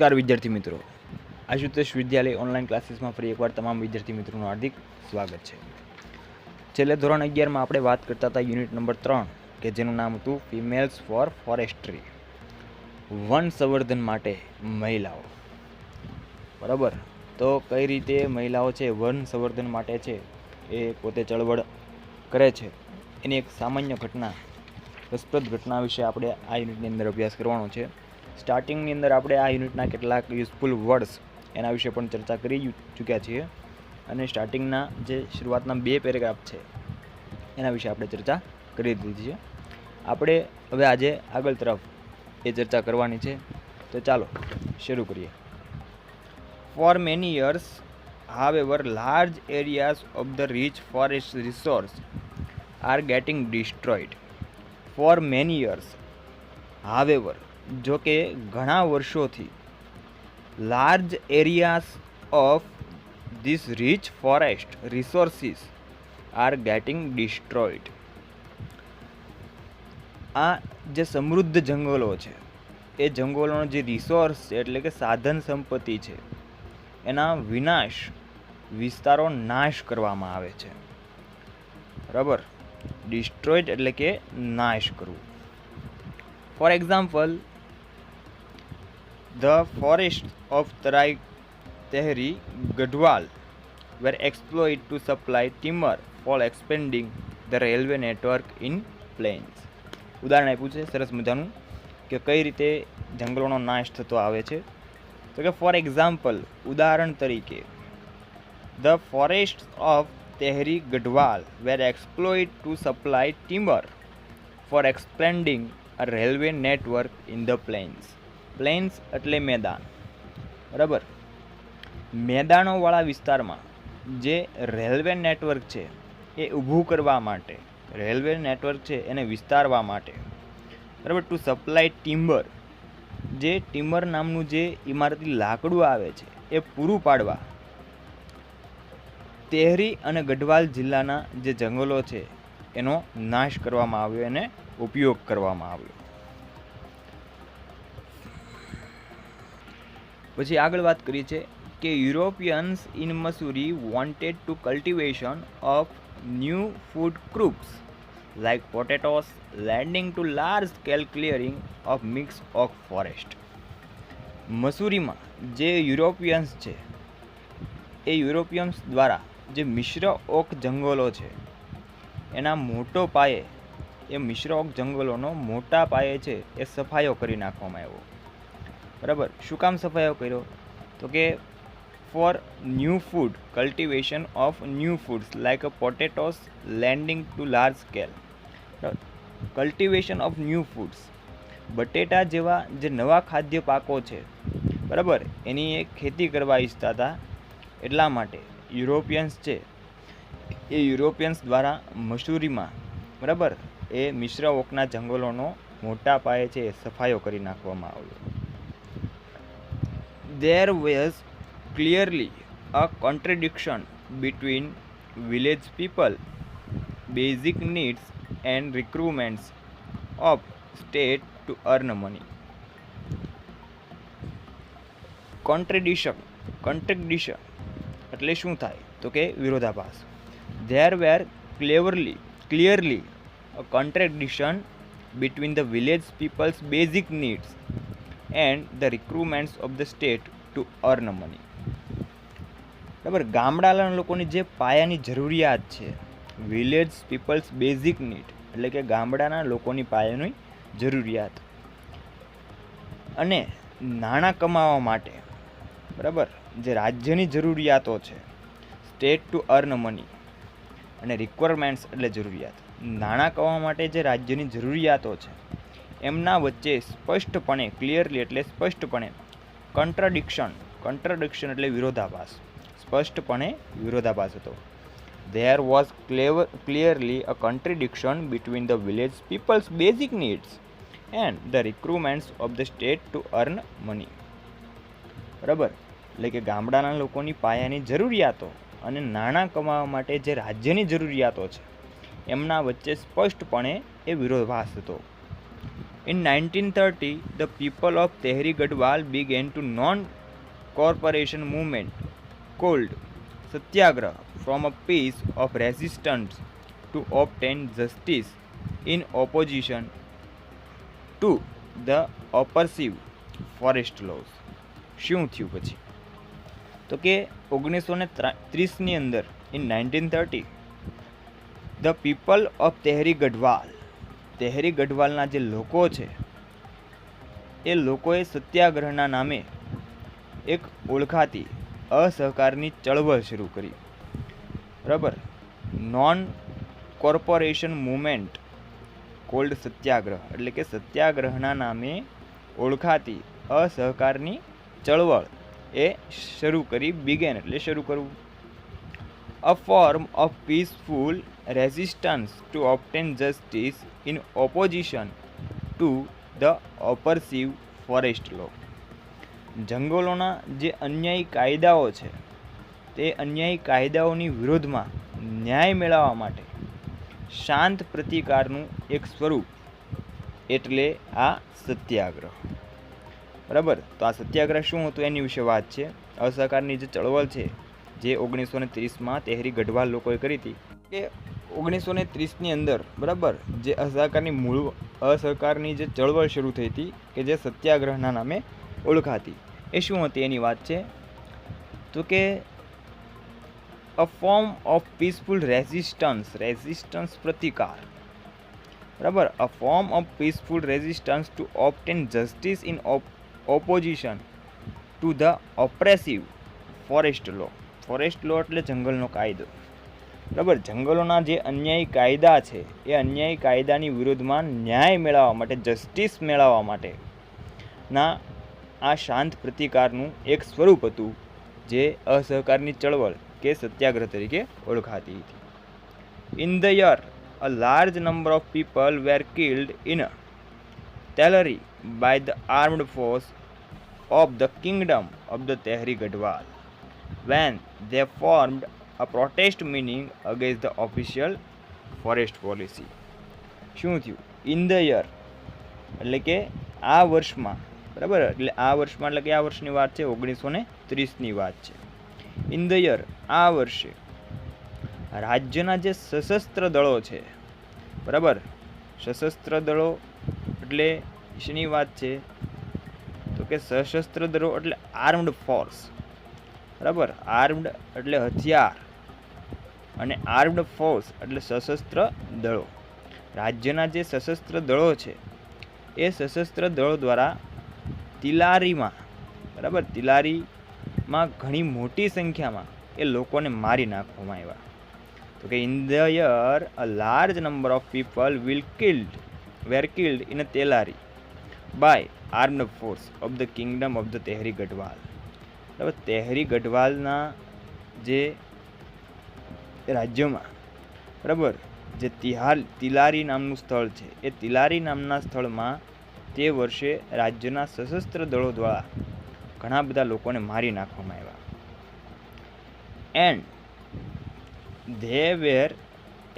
નમસ્કાર વિદ્યાર્થી મિત્રો, આશુતોષ વિદ્યાલય ઓનલાઈન ક્લાસીસમાં ફરી એકવાર તમામ વિદ્યાર્થી મિત્રોનું હાર્દિક સ્વાગત છે. છેલ્લે ધોરણ 11માં આપણે વાત કરતા હતા યુનિટ નંબર 3 કે જેનું નામ હતું ફિમેલ્સ ફોર ફોરેસ્ટ્રી, વન સંવર્ધન માટે મહિલાઓ. બરાબર, તો કઈ રીતે મહિલાઓ છે વન સંવર્ધન માટે છે એ પોતે ચળવળ કરે છે એની એક સામાન્ય ઘટના, રસપ્રદ ઘટના વિશે આપણે આ યુનિટની અંદર અભ્યાસ કરવાનો છે. સ્ટાર્ટિંગની અંદર આપણે આ યુનિટના કેટલાક યુઝફુલ વર્ડ્સ એના વિશે પણ ચર્ચા કરી ચૂક્યા છીએ અને સ્ટાર્ટિંગના જે શરૂઆતના 2 પેરેગ્રાફ છે એના વિશે આપણે ચર્ચા કરી દીધી છે. આપણે હવે આજે આગળ તરફ એ ચર્ચા કરવાની છે, તો ચાલો શરૂ કરીએ. For many years, however, large areas of the rich forest resource are getting destroyed. For many years, however, જો કે ઘણા વર્ષોથી large areas of this rich forest resources are getting destroyed. આ જે સમૃદ્ધ જંગલો છે એ જંગલોનો જે રિસોર્સ છે એટલે કે સાધન સંપત્તિ છે એના વિનાશ, વિસ્તારો નાશ કરવામાં આવે છે. બરાબર, ડિસ્ટ્રોઈડ એટલે કે નાશ કરવું. For example, the forests of Tehri Gadwal were exploited to supply timber for expanding the railway network in plains. ઉદાહરણ આપ્યું છે સરસ મજાનું કે કઈ રીતે જંગલોનો નાશ થતો આવે છે. તો કે ફોર એક્ઝામ્પલ, ઉદાહરણ તરીકે, the forests of Tehri Gadwal were exploited to supply timber for expanding a railway network in the plains. Planes એટલે મેદાન. બરાબર, મેદાનોવાળા વિસ્તારમાં જે રેલવે નેટવર્ક છે એ ઊભું કરવા માટે, રેલવે નેટવર્ક છે એને વિસ્તારવા માટે, બરાબર, ટુ સપ્લાય ટિમ્બર, જે ટિમ્બર નામનું જે ઇમારતી લાકડું આવે છે એ પૂરું પાડવા તેહરી અને ગઢવાલ જિલ્લાના જે જંગલો છે એનો નાશ કરવામાં આવ્યો, એને ઉપયોગ કરવામાં આવ્યો. પછી આગળ વાત કરી છે કે Europeans in Mussoorie wanted to cultivation of new food crops like potatoes, landing to large scale clearing of mix oak forest. મસૂરીમાં જે યુરોપિયન્સ છે એ યુરોપિયન્સ દ્વારા જે મિશ્ર ઓક જંગલો છે એના મોટો પાયે, એ મિશ્ર ઓક જંગલોનો મોટા પાયે છે એ સફાયો કરી નાખવામાં આવ્યો. બરાબર, શું કામ સફાયો કર્યો? તો કે for new food, cultivation of new foods like potatoes, landing to large scale. Cultivation of new foods, બટેટા જેવા જે નવા ખાદ્ય પાકો છે, બરાબર, એની એક ખેતી કરવા ઈચ્છતા હતા. એટલા માટે યુરોપિયન્સ છે એ યુરોપિયન્સ દ્વારા મસૂરીમાં, બરાબર, એ મિશ્ર ઓકના જંગલોનો મોટા પાયે છે એ સફાયો કરી નાખવામાં આવ્યો. There was clearly a contradiction between village people, basic needs and requirements of state to earn money. Contradiction એટલે શું થાય? તો કે વિરોધાભાસ. There were clearly a contradiction between the village people's basic needs and the requirements of the state to earn money. બરાબર, ગામડાના લોકોની જે પાયાની જરૂરિયાત છે, વિલેજ પીપલ્સ બેઝિક નીડ એટલે કે ગામડાના લોકોની પાયાની જરૂરિયાત, અને નાણાં કમાવા માટે, બરાબર, જે રાજ્યની જરૂરિયાતો છે, સ્ટેટ ટુ અર્ન મની, અને રિક્વાયરમેન્ટ્સ એટલે જરૂરિયાત, નાણાં કમાવા માટે જે રાજ્યની જરૂરિયાતો છે એમના વચ્ચે સ્પષ્ટપણે, ક્લિયરલી એટલે સ્પષ્ટપણે, કન્ટ્રાડિક્શન એટલે વિરોધાભાસ, સ્પષ્ટપણે વિરોધાભાસ હતો. There was clearly a contradiction between the village people's basic needs and the requirements of the state to earn money. બરાબર, એટલે કે ગામડાના લોકોની પાયાની જરૂરિયાતો અને નાણાં કમાવા માટે જે રાજ્યની જરૂરિયાતો છે એમના વચ્ચે સ્પષ્ટપણે એ વિરોધાભાસ હતો. In 1930, the people of Tehri Gadwal began to non-corporation movement called Satyagraha from a piece of resistance to obtain justice in opposition to the oppressive forest laws. શું થયું પછી? તો કે 1930ની અંદર in 1930 the people of Tehri ગઢવાલના જે લોકો છે એ લોકોએ સત્યાગ્રહના નામે એક ઓળખાતી અસહકારની ચળવળ શરૂ કરી. બરાબર. નોન કોર્પોરેશન મુવમેન્ટ કોલ્ડ સત્યાગ્રહ એટલે કે સત્યાગ્રહના નામે ઓળખાતી અસહકારની ચળવળ એ શરૂ કરી. બિગેન એટલે શરૂ કરવું. A form of peaceful resistance to obtain justice in opposition to the oppressive forest law. જંગલોના જે અન્યાયી કાયદાઓ છે તે અન્યાયી કાયદાઓની વિરોધમાં ન્યાય મેળવવા માટે શાંત પ્રતિકારનું એક સ્વરૂપ એટલે આ સત્યાગ્રહ. બરાબર. તો આ સત્યાગ્રહ શું હતું એની વિશે વાત છે. અસહકારની જે ચળવળ છે જે 1930માં તેહરી ગઢવાલ લોકોએ કરી હતી કે 1930ની અંદર બરાબર જે અસહકારની જે ચળવળ શરૂ થઈ હતી કે જે સત્યાગ્રહના નામે ઓળખાતી એ શું હતી એની વાત છે. તો કે a form of peaceful resistance પ્રતિકાર. બરાબર. A form of peaceful resistance to obtain justice in opposition to the oppressive forest law. Forest law એટલે જંગલનો કાયદો. બરાબર. જંગલોના જે અન્યાયી કાયદા છે એ અન્યાયી કાયદાની વિરુદ્ધમાં ન્યાય મેળવવા માટે જસ્ટિસ મેળવવા માટે ના આ શાંત પ્રતિકારનું એક સ્વરૂપ હતું જે અસહકારની ચળવળ કે સત્યાગ્રહ તરીકે ઓળખાતી હતી. In the year a large number of people were killed in Tehri by the armed force of the kingdom of the Tehri Gadwal when they formed a protest meaning against the official forest policy. શું થયું? In the year એટલે કે આ વર્ષમાં. બરાબર. એટલે આ વર્ષમાં એટલે કે આ વર્ષની વાત છે 1930ની વાત છે. ઇન ધ યર આ વર્ષે રાજ્યના જે સશસ્ત્ર દળો છે. બરાબર. સશસ્ત્ર દળો એટલે શેની વાત છે? તો કે સશસ્ત્ર દળો એટલે આર્મ્ડ ફોર્સ. બરાબર. આર્મ્ડ એટલે હથિયાર અને આર્મ્ડ ફોર્સ એટલે સશસ્ત્ર દળો. રાજ્યના જે સશસ્ત્ર દળો છે એ સશસ્ત્ર દળો દ્વારા તિલારીમાં. બરાબર. તિલારીમાં ઘણી મોટી સંખ્યામાં એ લોકોને મારી નાખવામાં આવ્યા. તો કે in the year a large number of people were killed in a Telari by armed force of the kingdom of the Tehri Gadwal. બરાબર. તેહરી ગઢવાલના જે રાજ્યમાં બરાબર જે તિલારી નામનું સ્થળ છે એ તિલારી નામના સ્થળમાં તે વર્ષે રાજ્યના સશસ્ત્ર દળો દ્વારા ઘણા બધા લોકોને મારી નાખવામાં આવ્યા.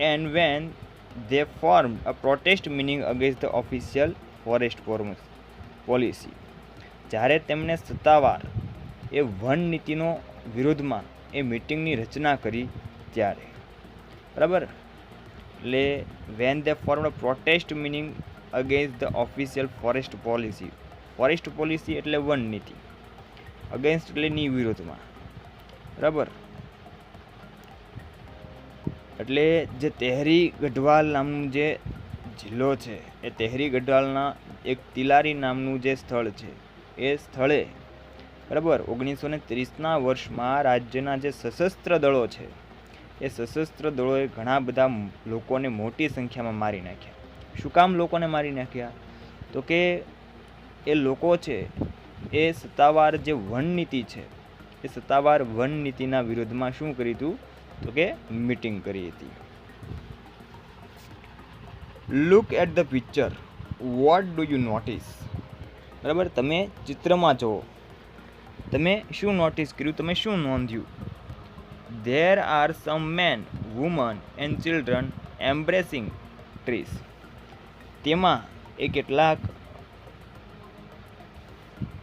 And when they formed a protest meaning against the official forest policy. જ્યારે તેમણે સત્તાવાર એ વન નીતિનો વિરોધમાં એ મિટિંગની રચના કરી ત્યારે. બરાબર. એટલે when they formed a protest meaning against the official forest policy. Forest policy એટલે વન નીતિ. અગેન્સ્ટ એટલે ની વિરોધમાં. બરાબર. એટલે જે તેહરી ગઢવાલ નામનું જે જિલ્લો છે એ તેહરી ગઢવાલના એક તિલારી નામનું જે સ્થળ છે એ સ્થળે બરાબર 1930ના વર્ષમાં રાજ્યના જે સશસ્ત્ર દળો છે એ સશસ્ત્ર દળોએ ઘણા બધા લોકોને મોટી સંખ્યામાં મારી નાખ્યા. શું કામ લોકોને મારી નાખ્યા? તો કે એ લોકો છે એ સત્તાવાર જે વન નીતિ છે એ સત્તાવાર વન નીતિના વિરોધમાં શું કર્યું હતું? તો કે મીટિંગ કરી હતી. Look at the picture. What do you notice? બરાબર. તમે ચિત્રમાં જુઓ. તમે શું નોટિસ કર્યું? તમે શું નોંધ્યું? There are some men, women and children embracing trees. તેમાં એ કેટલાક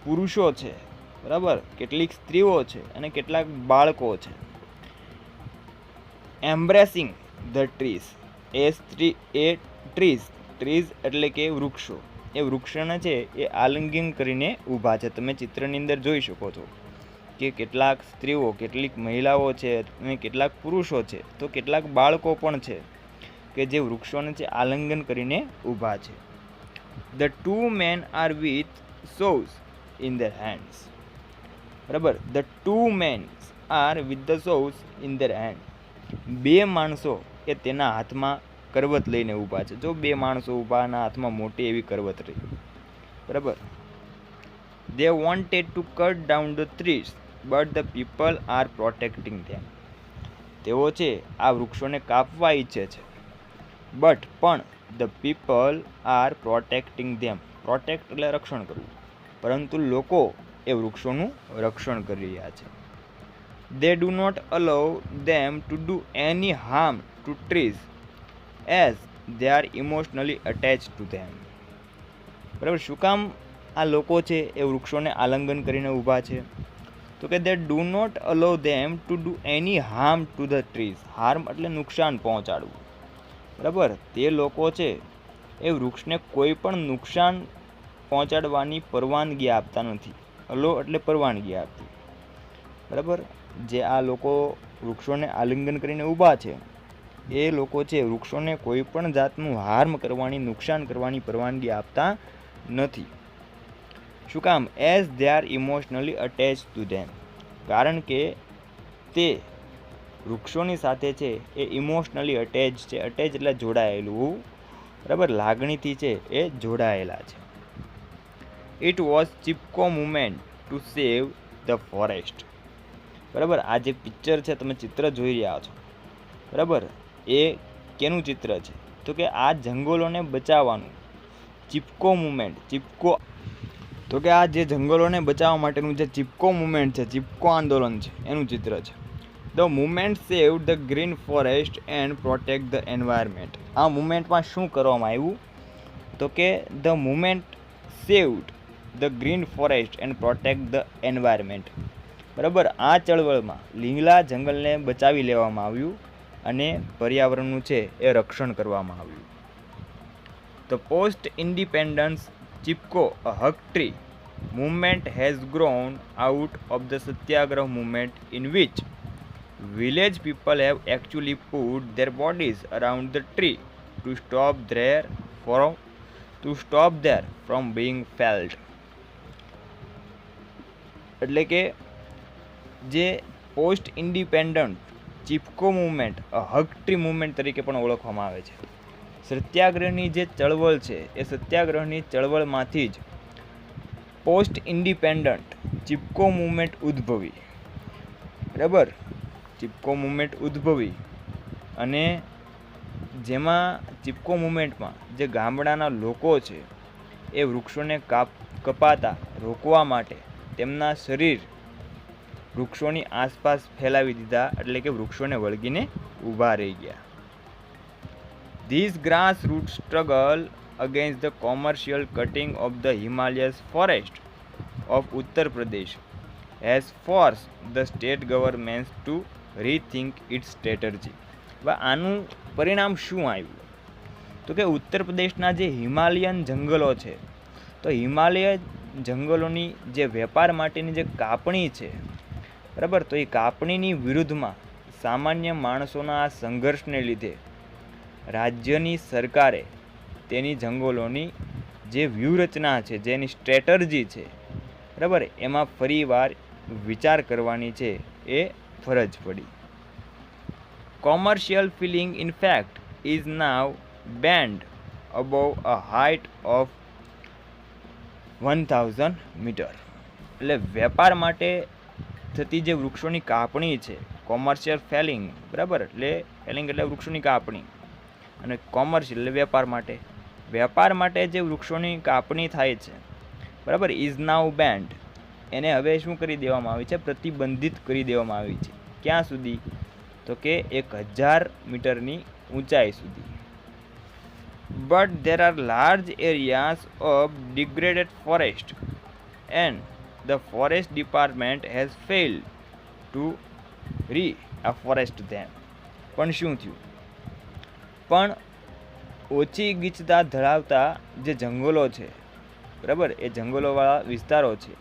પુરુષો છે, બરાબર, કેટલીક સ્ત્રીઓ છે અને કેટલાક બાળકો છે. એમ્બ્રેસિંગ ધ ટ્રીઝ, ટ્રીઝ એટલે કે વૃક્ષો, એ વૃક્ષને છે એ આલિંગન કરીને ઊભા છે. તમે ચિત્રની અંદર જોઈ શકો છો કે કેટલાક સ્ત્રીઓ, કેટલીક મહિલાઓ છે અને કેટલાક પુરુષો છે, તો કેટલાક બાળકો પણ છે કે જે વૃક્ષોને છે આલિંગન કરીને ઊભા છે. The two men are with saws in their hands, બરાબર. The two men are with the saws in their hand, બે માણસો એ તેના હાથમાં કરવત લઈને ઊભા છે. જો બે માણસો ઊભાના હાથમાં મોટી એવી કરવત રહી, બરાબર. They wanted to cut down the trees, but the people are protecting them. તેઓ છે આ વૃક્ષોને કાપવા ઈચ્છે છે, પણ the people are protecting them. Protect એટલે રક્ષણ કરવું, પરંતુ લોકો એ વૃક્ષોનું રક્ષણ કરી રહ્યા છે. They do not allow them to do any harm to trees as they are emotionally attached to them. બરાબર. શું કામ આ લોકો છે એ વૃક્ષોને આલિંગન કરીને ઊભા છે? તો કે they do not allow them to do any harm to the trees. Harm એટલે નુકસાન પહોંચાડવું, બરાબર. તે લોકો છે એ વૃક્ષને કોઈ પણ નુકસાન પહોંચાડવાની પરવાનગી આપતા નથી. અલો એટલે પરવાનગી આપતી, બરાબર. જે આ લોકો વૃક્ષોને આલિંગન કરીને ઊભા છે એ લોકો છે વૃક્ષોને કોઈ પણ જાતનું હાર્મ કરવાની, નુકસાન કરવાની પરવાનગી આપતા નથી. શું કામ? As they are emotionally attach to them, કારણ કે તે વૃક્ષોની સાથે છે એ ઇમોશનલી અટેચ છે. અટેચ એટલે જોડાયેલું, બરાબર, લાગણીથી છે એ જોડાયેલા છે. It was Chipko movement two save the forest, બરાબર. આ જે પિક્ચર છે, તમે ચિત્ર જોઈ રહ્યા છો, બરાબર, એ કેનું ચિત્ર છે? તો કે આ જંગલોને બચાવવાનું ચિપકો મુવમેન્ટ, ચિપકો, તો કે આ જે જંગલોને બચાવવા માટેનું જે ચિપકો મુવમેન્ટ છે, ચિપકો આંદોલન છે, એનું ચિત્ર છે. The movement save the green forest and protect the environment. આ મુવમેન્ટમાં શું કરવામાં આવ્યું? તો કે the movement saved the green forest and protect the environment, બરાબર. આ ચળવળમાં લીલા જંગલને બચાવી લેવામાં આવ્યું અને પર્યાવરણનું છે એ રક્ષણ કરવામાં આવ્યું. ધ પોસ્ટ ઇન્ડિપેન્ડન્સ ચિપકો અ હક tree movement has grown out of the Satyagrah movement, in which village people have actually put their bodies around the tree to stop there from being felled. એટલે કે જે પોસ્ટ ઇન્ડિપેન્ડન્ટ ચિપકો મુવમેન્ટ હક tree movement તરીકે પણ ઓળખવામાં આવે છે. સત્યાગ્રહની જે ચળવળ છે એ સત્યાગ્રહની ચળવળમાંથી જ પોસ્ટ ઇન્ડિપેન્ડન્ટ ચિપકો મુવમેન્ટ ઉદ્ભવી, બરાબર. ચિપકો મુવમેન્ટ ઉદ્ભવી અને જેમાં ચિપકો મુવમેન્ટમાં જે ગામડાના લોકો છે એ વૃક્ષોને કપાતા રોકવા માટે તેમના શરીર વૃક્ષોની આસપાસ ફેલાવી દીધા, એટલે કે વૃક્ષોને વળગીને ઊભા રહી ગયા. This grass root struggle against the commercial cutting of the Himalayas forest of Uttar Pradesh has forced the state governments to rethink its strategy. આનું પરિણામ શું આવ્યું? તો કે ઉત્તર પ્રદેશના જે હિમાલયન જંગલો છે, તો હિમાલય જંગલોની જે વેપાર માટેની જે કાપણી છે, બરાબર, તો એ કાપણીની વિરુદ્ધમાં સામાન્ય માણસોના આ સંઘર્ષને લીધે રાજ્યની સરકારે તેની જંગલોની જે વ્યૂહરચના છે, જેની સ્ટ્રેટર્જી છે, બરાબર, એમાં ફરીવાર વિચાર કરવાની છે એ ફરજ પડી. Commercial felling in fact is now banned above a height of 1000 metre. એટલે વેપાર માટે થતી જે વૃક્ષોની કાપણી છે, કોમર્શિયલ ફેલિંગ, બરાબર, એટલે ફેલિંગ એટલે વૃક્ષોની કાપણી, અને કોમર્શિયલ એટલે વેપાર માટે જે વૃક્ષોની કાપણી થાય છે, બરાબર, ઇઝ નાવ બેન્ડ, એને હવે શું કરી દેવામાં આવી છે? પ્રતિબંધિત કરી દેવામાં આવી છે. ક્યાં સુધી? તો કે 1000 મીટરની ઊંચાઈ સુધી. But there are large areas of degraded forest and the forest department has failed to reafforest them. પણ શું થયું? પણ ઓછી ગીચતા ધરાવતા જે જંગલો છે, બરાબર, એ જંગલોવાળા વિસ્તારો છે,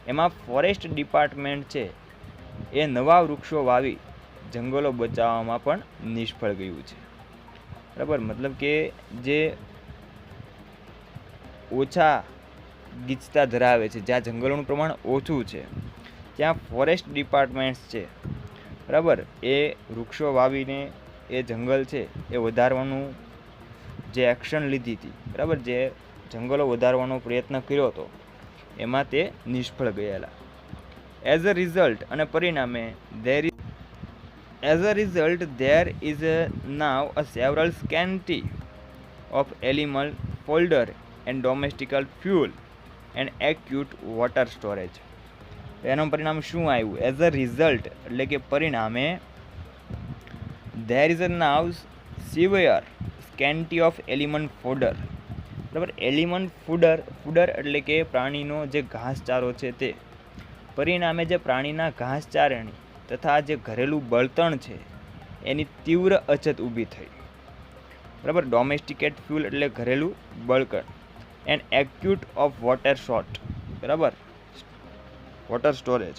એમાં ફોરેસ્ટ ડિપાર્ટમેન્ટ છે એ નવા વૃક્ષો વાવી જંગલો બચાવવામાં પણ નિષ્ફળ ગયું છે. બરાબર, મતલબ કે જે ઓછા ગીચતા ધરાવે છે, જ્યાં જંગલોનું પ્રમાણ ઓછું છે, ત્યાં ફોરેસ્ટ ડિપાર્ટમેન્ટ્સ છે, બરાબર, એ વૃક્ષો વાવીને એ જંગલ છે એ વધારવાનું જે એક્શન લીધી હતી, બરાબર, જે જંગલો વધારવાનો પ્રયત્ન કર્યો હતો, એમાં તે નિષ્ફળ ગયેલા. એઝ અ રિઝલ્ટ, અને પરિણામે there is now a several scarcity of animal fodder and domestic fuel and acute water storage. એનું પરિણામ શું આવ્યું? એઝ અ રિઝલ્ટ એટલે કે પરિણામે there is now severe scarcity of animal fodder. બરાબર, એલિમન્ટ ફૂડર એટલે કે પ્રાણીનો જે ઘાસચારો છે તે. પરિણામે જે પ્રાણીના ઘાસચારાની તથા જે ઘરેલું બળતણ છે એની તીવ્ર અછત ઊભી થઈ. બરાબર, ડોમેસ્ટિકેટ ફ્યુલ એટલે ઘરેલું બળતણ. And acute of water short, બરાબર, વોટર સ્ટોરેજ.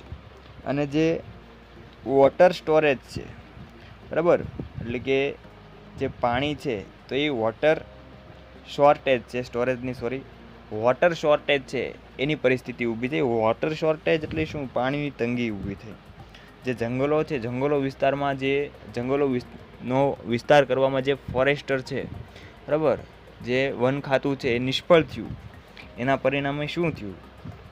અને જે વોટર સ્ટોરેજ છે, બરાબર, એટલે કે જે પાણી છે તો એ વોટર શોર્ટેજ છે, વોટર શોર્ટેજ છે એની પરિસ્થિતિ ઊભી થઈ. વોટર શોર્ટેજ એટલે શું? પાણીની તંગી ઊભી થઈ. જે જંગલો છે, જંગલો વિસ્તારમાં જે જંગલોનો વિસ્તાર કરવામાં જે ફોરેસ્ટર છે, બરાબર, જે વન ખાતું છે એ નિષ્ફળ થયું. એના પરિણામે શું થયું?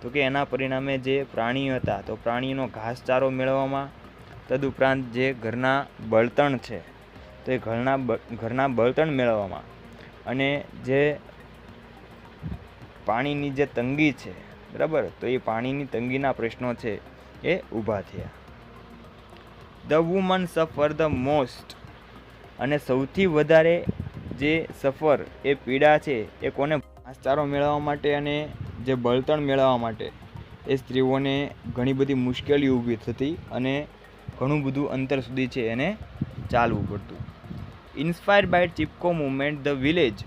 તો કે એના પરિણામે જે પ્રાણીઓ હતા તો પ્રાણીઓનો ઘાસચારો મેળવવામાં, તદુપરાંત જે ઘરના બળતણ છે તો એ ઘરના બળતણ મેળવવામાં, અને જે પાણીની જે તંગી છે, બરાબર, તો એ પાણીની તંગીના પ્રશ્નો છે એ ઊભા થયા. ધ વુમન સફર ધ મોસ્ટ, અને સૌથી વધારે જે સફર એ પીડા છે એ કોને? ઘાસચારો મેળવવા માટે અને જે બળતણ મેળવવા માટે એ સ્ત્રીઓને ઘણી બધી મુશ્કેલીઓ ઊભી થતી અને ઘણું બધું અંતર સુધી છે એને ચાલવું પડતું. Inspired by Chipko movement, the village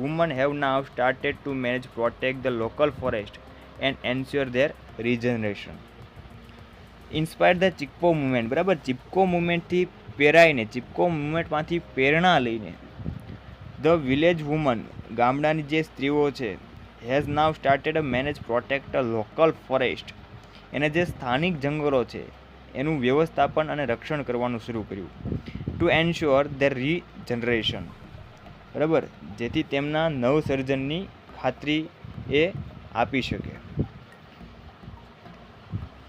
women have now started to manage protect the local forest and ensure their regeneration. Inspired the Chipko movement, બરાબર, ચિપકો મુવમેન્ટથી પ્રેરાઈને, ચિપકો મુવમેન્ટમાંથી પ્રેરણા લઈને ધ વિલેજ વુમન, ગામડાની જે સ્ત્રીઓ છે, has now started a manage protect a local forest, એને જે સ્થાનિક જંગલો છે એનું વ્યવસ્થાપન અને રક્ષણ કરવાનું શરૂ કર્યું. ટુ એન્શ્યોર ધેર રીજનરેશન, બરાબર, જેથી તેમના નવસર્જનની ખાતરી એ આપી શકે.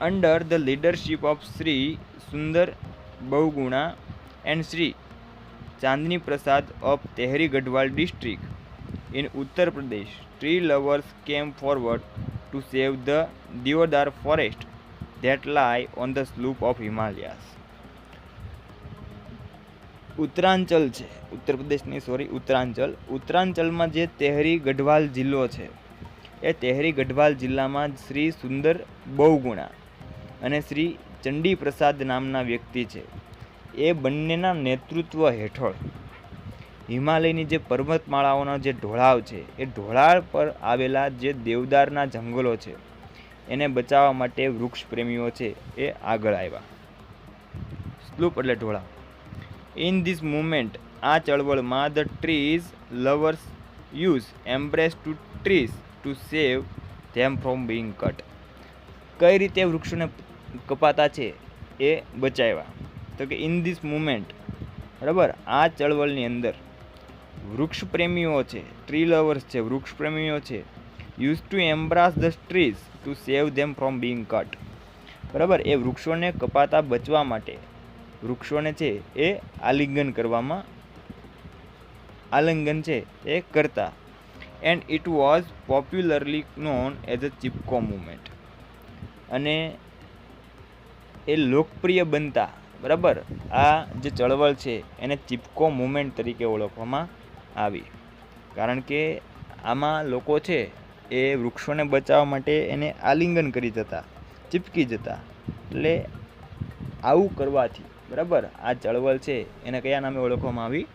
Under the leadership of Shri Sundar Bahuguna and Shri Chandni Prasad of Tehri Garhwal district in Uttar Pradesh, tree lovers came forward to save the deodar forest that lie on the slope of Himalayas. Uttaranchal છે, ઉત્તરાંચલમાં જે તેહરી ગઢવાલ જિલ્લો છે એ તેહરી ગઢવાલ જિલ્લામાં શ્રી સુંદર બહુગુણા અને શ્રી ચંડી પ્રસાદ નામના વ્યક્તિ છે. એ બંનેના નેતૃત્વ હેઠળ હિમાલયની જે પર્વતમાળાઓનો જે ઢોળાવ છે એ ઢોળાવ પર આવેલા જે દેવદારના જંગલો છે એને બચાવવા માટે વૃક્ષ પ્રેમીઓ છે એ આગળ આવ્યા. સ્લૂપ એટલે ઢોળાવ. ઇન ધીસ મુવમેન્ટ, આ ચળવળમાં the trees lovers use embrace to trees to save them from being cut. કઈ રીતે વૃક્ષોને કપાતા છે એ બચાવ્યા? તો કે ઇન ધીસ મુવમેન્ટ, બરાબર, આ ચળવળની અંદર વૃક્ષ પ્રેમીઓ છે, ટ્રી લવર્સ છે, વૃક્ષ પ્રેમીઓ છે, use to embrace the trees to save them from being cut, બરાબર, એ વૃક્ષોને કપાતા બચવા માટે વૃક્ષોને છે એ આલિંગન છે એ કરતા. And it was popularly known as a Chipko movement, અને એ લોકપ્રિય બનતા, બરાબર, આ જે ચળવળ છે એને ચિપકો મુવમેન્ટ તરીકે ઓળખવામાં આવી. કારણ કે આમાં લોકો છે એ વૃક્ષોને બચાવવા માટે એને આલિંગન કરી જતા, ચીપકી જતા. એટલે આવું કરવાથી બરાબર આ ચળવળ છે એને કયા નામે ઓળખવામાં આવી?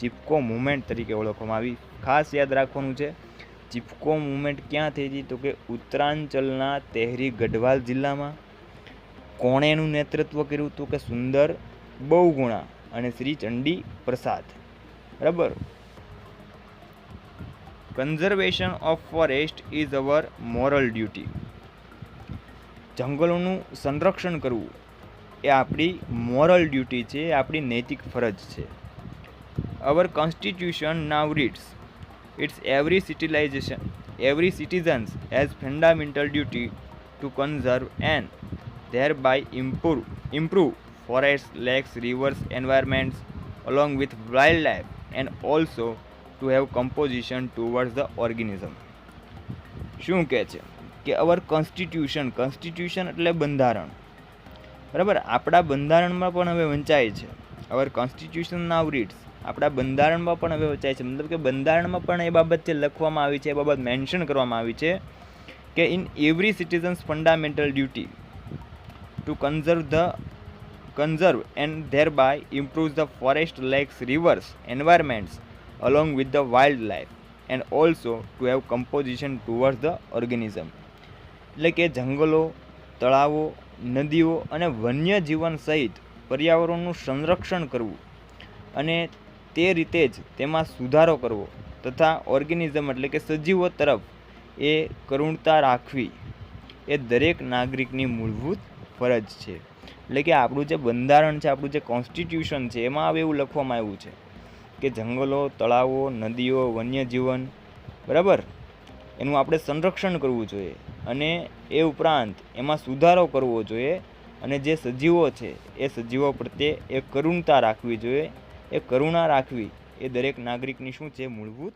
ચિપકો મુવમેન્ટ તરીકે ઓળખવામાં આવી. ખાસ યાદ રાખવાનું છે, ચિપકો મુવમેન્ટ ક્યાં થઈ હતી? તો કે ઉત્તરાંચલના તેહરી ગઢવાલ જિલ્લામાં. કોણે એનું નેતૃત્વ કર્યું હતું? કે સુંદર બહુગુણા અને શ્રી ચંડી પ્રસાદ. બરાબર. Conservation of forest is our moral duty. જંગલોનું સંરક્ષણ કરવું એ આપણી મોરલ ડ્યુટી છે, એ આપણી નૈતિક ફરજ છે. Our constitution now reads it's every citizens has fundamental duty to conserve and thereby improve forests, lakes, rivers, environments along with wildlife and also to have composition towards the organism. શું કહે છે કે અવર constitution એટલે બંધારણ. બરાબર, આપણા બંધારણમાં પણ હવે વંચાય છે. અવર કોન્સ્ટિટ્યુશન નાવ રીડ્સ, આપણા બંધારણમાં પણ હવે વંચાય છે. મતલબ કે બંધારણમાં પણ એ બાબત જે લખવામાં આવી છે, એ બાબત મેન્શન કરવામાં આવી છે કે in every citizens fundamental duty to conserve and thereby improve the forest, lakes, rivers, environments along with the wildlife and also to have composition towards the organism. એટલે કે જંગલો, તળાવો, નદીઓ અને વન્યજીવન સહિત પર્યાવરણનું સંરક્ષણ કરવું અને તે રીતે જ તેમાં સુધારો કરવો તથા ઓર્ગેનિઝમ એટલે કે સજીવો તરફ એ કરુણતા રાખવી એ દરેક નાગરિકની મૂળભૂત ફરજ છે. એટલે કે આપણું જે બંધારણ છે, આપણું જે કોન્સ્ટિટ્યુશન છે, એમાં હવે એવું લખવામાં આવ્યું છે કે જંગલો, તળાવો, નદીઓ, વન્યજીવન બરાબર એનું આપણે સંરક્ષણ કરવું જોઈએ અને એ ઉપરાંત એમાં સુધારો કરવો જોઈએ અને જે સજીવો છે એ સજીવો પ્રત્યે એ કરુણતા રાખવી જોઈએ. એ કરુણા રાખવી એ દરેક નાગરિકની શું છે? મૂળભૂત